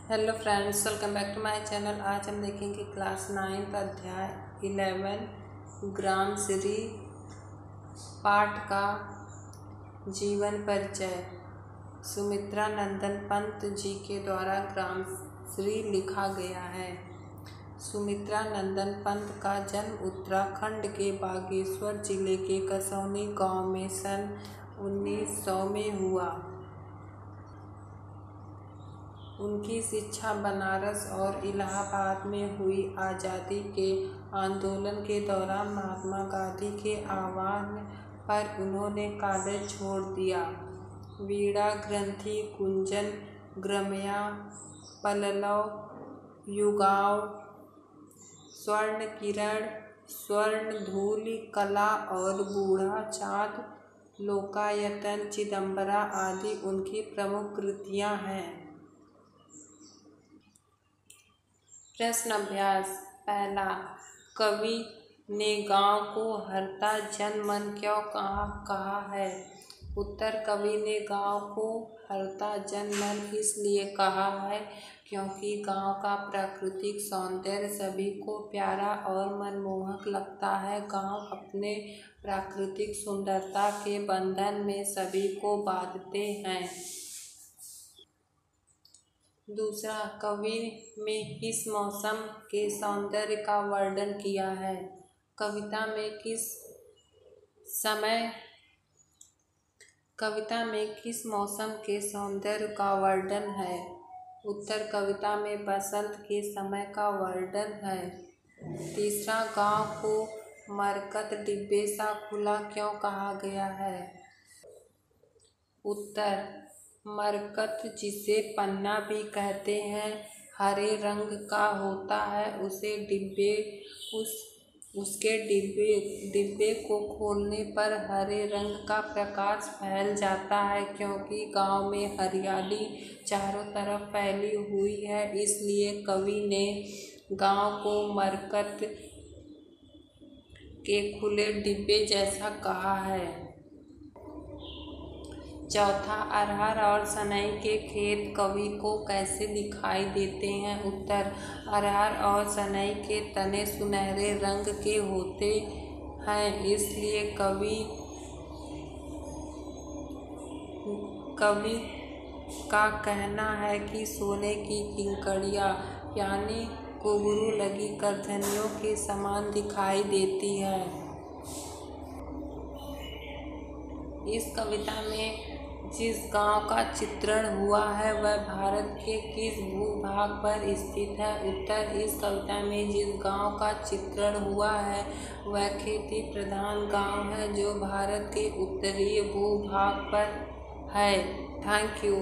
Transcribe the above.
Hello friends, welcome back to my channel. आज हम देखेंगे क्लास 9 अध्याय 11 ग्राम श्री पाठ का जीवन परिचय। सुमित्रा नंदन पंत जी के द्वारा ग्राम श्री लिखा गया है। सुमित्रा नंदन पंत का जन्म उत्तराखंड के बागेश्वर जिले के कसौनी गांव में सन 1900 में हुआ। उनकी शिक्षा बनारस और इलाहाबाद में हुई। आज़ादी के आंदोलन के दौरान महात्मा गांधी के आह्वान पर उन्होंने कॉलेज छोड़ दिया। वीणा ग्रंथि, कुंजन, ग्रम्या, पल्लव, युगाव, स्वर्ण किरण, स्वर्ण धूलि, कला और बूढ़ा चाँद, लोकायतन, चिदंबरा आदि उनकी प्रमुख कृतियाँ हैं। प्रश्न अभ्यास। पहला, कवि ने गांव को हरता जन मन क्यों कहा है? उत्तर, कवि ने गांव को हरता जन मन इसलिए कहा है क्योंकि गांव का प्राकृतिक सौंदर्य सभी को प्यारा और मनमोहक लगता है। गांव अपने प्राकृतिक सुंदरता के बंधन में सभी को बांधते हैं। दूसरा, कवि में किस मौसम के सौंदर्य का वर्णन किया है? कविता में किस मौसम के सौंदर्य का वर्णन है? उत्तर, कविता में बसंत के समय का वर्णन है। तीसरा, गांव को मरकत डिब्बे सा खुला क्यों कहा गया है? उत्तर, मरकत, जिसे पन्ना भी कहते हैं, हरे रंग का होता है। उसके डिब्बे को खोलने पर हरे रंग का प्रकाश फैल जाता है। क्योंकि गांव में हरियाली चारों तरफ फैली हुई है, इसलिए कवि ने गांव को मरकत के खुले डिब्बे जैसा कहा है। चौथा, अरहर और सनई के खेत कवि को कैसे दिखाई देते हैं? उत्तर, अरहर और सनई के तने सुनहरे रंग के होते हैं, इसलिए कवि का कहना है कि सोने की किंकड़ियाँ यानी घुंघरू लगी करधनियों के समान दिखाई देती है। इस कविता में जिस गांव का चित्रण हुआ है वह भारत के किस भूभाग पर स्थित है? उत्तर, इस कविता में जिस गांव का चित्रण हुआ है वह खेती प्रधान गांव है जो भारत के उत्तरी भूभाग पर है। Thank you.